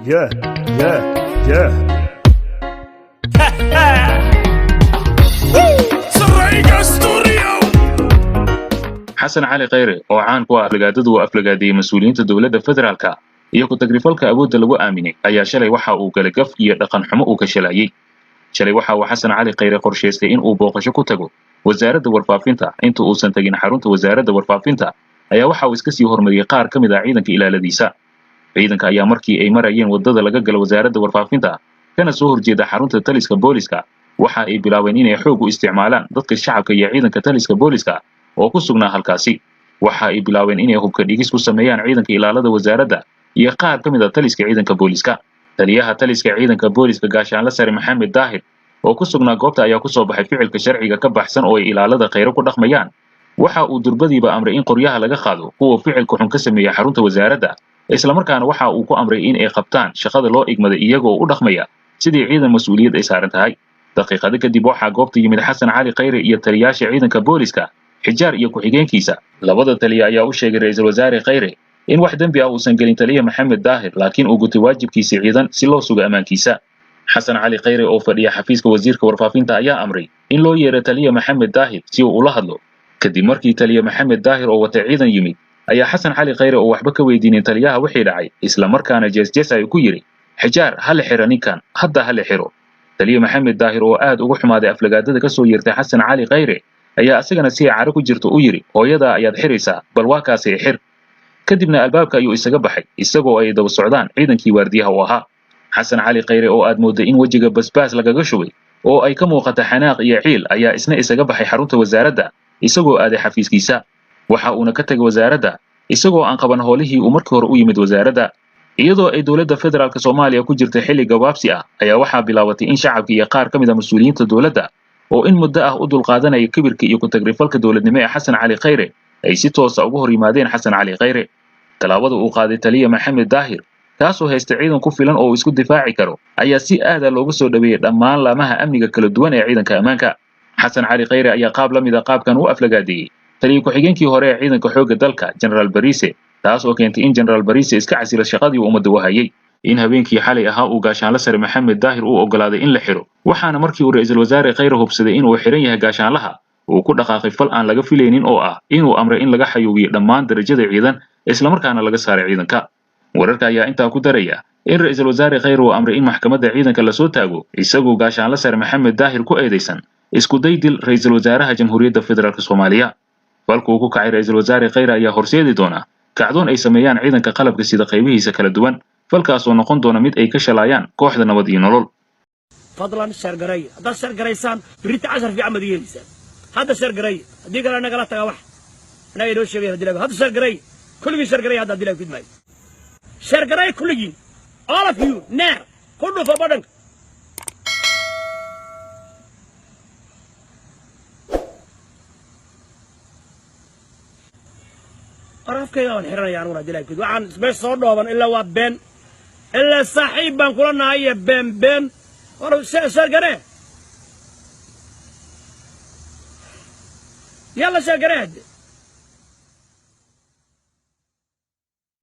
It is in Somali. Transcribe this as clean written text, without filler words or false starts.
Yeah, yeah, yeah. xasan cali khayre oo caan ku ah aflagaadadu uu aflagaadeeyey mas-uuliyiinta dowladda federaalka iyo ku-tagrifalka awoodda lagu aaminay ayaa shalay waxa uu galay gaf iyo dhaqan xumo uu ka shalayey. Shalay waxa uu xasan cali khayre qorshaystay in uu booqasho ku tago wasaaradda warfaafinta. Inta uusan tagin xarunta wasaaradda warfaafinta ayaa waxa uu iska sii hormariyey qaar ka mid ah ciidanka ilaaladiisa. Ciidanka ayaa markii ay marayeen waddada laga galo wasaaradda warfaafinta kana soo horjeeda xarunta taliska booliska waxa ay bilaabeen inay xoog u isticmaalaan dadka shacabka iyo ciidanka taliska booliska oo ku sugnaa halkaasi. Waxa ay bilaabeen inay hubka dhigis ku sameeyaan ciidanka ilaalada wasaaradda iyo qaar ka mid ah taliska ciidanka booliska. Taliyaha taliska ciidanka booliska gaashaanle sare Maxamed Daahir oo ku sugnaa goobta ayaa ku soo baxay ficilka sharciga ka baxsan oo ay ilaalada khayre ku dhaqmayaan. Waxa uu durbadiiba amray in qoryaha laga qaado kuwa ficilka xun ka sameeya xarunta wasaaradda, isla markaana waxa uu ku amray in ay qabtaan shaqada loo igmaday iyagoo u dhaqmaya sidii ciidan mas'uuliyad ay saaran tahay. Daqiiqado kadib waxaa goobta yimid xasan cali khayre iyo taliyaasha ciidanka booliska xijaar iyo ku-xigeenkiisa. Labada taliya ayaa u sheegay ra'iisul wasaare khayre in wax dembi ah uusan gelin taliya Maxamed Daahir, laakiin uu gutay waajibkiisa ciidan si loo sugo ammaankiisa. xasan cali khayre oo fadhiya xafiiska wasiirka warfaafinta ayaa amray in loo yeero taliya Maxamed Daahir si uu ula hadlo. Kadib markii taliya Maxamed Daahir oo wata ciidan yimid ayaa xasan cali khayre oo waxba ka weydiinin taliyaha wixii dhacay, isla markaana jees ay ku yiri xijaar hal xiro ninkan hadda hal xiro. taliya Maxamed Daahir oo aad ugu xumaaday aflagaadada ka soo yeertay xasan cali khayre ayaa asagana si caro ku jirto u yiri hooyada ayaad xiraysaa bal waa kaasay xir. Kadibna albaabka ayuu isaga baxay isagoo ay daba socdaan ciidankii waardiyaha u ahaa. xasan cali khayre oo aad mooday in wejiga basbaas lagaga shubay oo ay ka muuqata xanaaq iyo ciil ayaa isna isaga baxay xarunta wasaaradda isagoo aaday xafiiskiisa. Waxa uuna ka tagay wasaaradda isagoo aan qaban howlihii uu markii hore u yimid wasaaradda. Iyadoo ay dowladda federaalka Soomaaliya ku jirtay xilli gabaabsi ah ayaa waxaa bilaabatay in shacabka iyo qaar ka mid ah mas'uuliyiinta dowladda oo in muddo ah u dulqaadanaya kibirka iyo ku-tagrifalka dowladnimo ee xasan cali khayre ay si toos ah uga hor yimaadeen xasan cali khayre. Talaabada uu qaaday taliya Maxamed Daahir kaasoo haysta ciidan ku filan oo uu isku difaaci karo ayaa si aad ah looga soo dhaweeyay dhammaan laamaha amniga kala duwan ee ciidanka ammaanka. xasan cali khayre ayaa qaab la mid ah qaabkan u aflagaadeeyey taliya ku-xigeenkii hore ee ciidanka xoogga dalka General Barise, taas oo keentay in General Barise iska casilo shaqadii uu ummadda u hayay. In habeenkii xalay ahaa uu gaashaanle sare Maxamed Daahir uu ogolaaday in la xiro, waxaana markii uu ra'iisul wasaare khayre hubsaday inuu xiran yahay gaashaanlaha uu ku dhaqaaqay fal aan laga filaynin oo ah inuu amray in laga xayuubiyo dhammaan darajada ciidan isla markaana laga saaray ciidanka. Wararka ayaa intaa ku daraya in ra'iisul wasaare khayre uu amray in maxkamadda ciidanka la soo taago isagoo gaashaanle sare Maxamed Daahir ku eedeysan isku day dil ra'iisul wasaaraha Jamhuuriyadda Federaalka Soomaaliya. falku ku kacay ra'iisul wasaare khayre ayaa horseedi doona kacdoon ay sameeyaan ciidanka qalabka sida qaybihiisa kala duwan, falkaas oo noqon doona mid ay ka shalayaan kooxda nabad iyo nolol. fadlan share garay hadda share garaysaan birita 10 fi amad yeelisaan hadda share garay hadii kale naga la taga wax anaga inoo sheegay hadii hadda share garay kulligii share garay hadda dilay fidmay share garay kulligii all of you neer kullu fa badan arafkayga waan xiranayaan una dilay fid waxaan isbay soo dhooban ilaa waa been إلا صاحب بنقولنا هي بن ورا شرقرة يلا شرقرة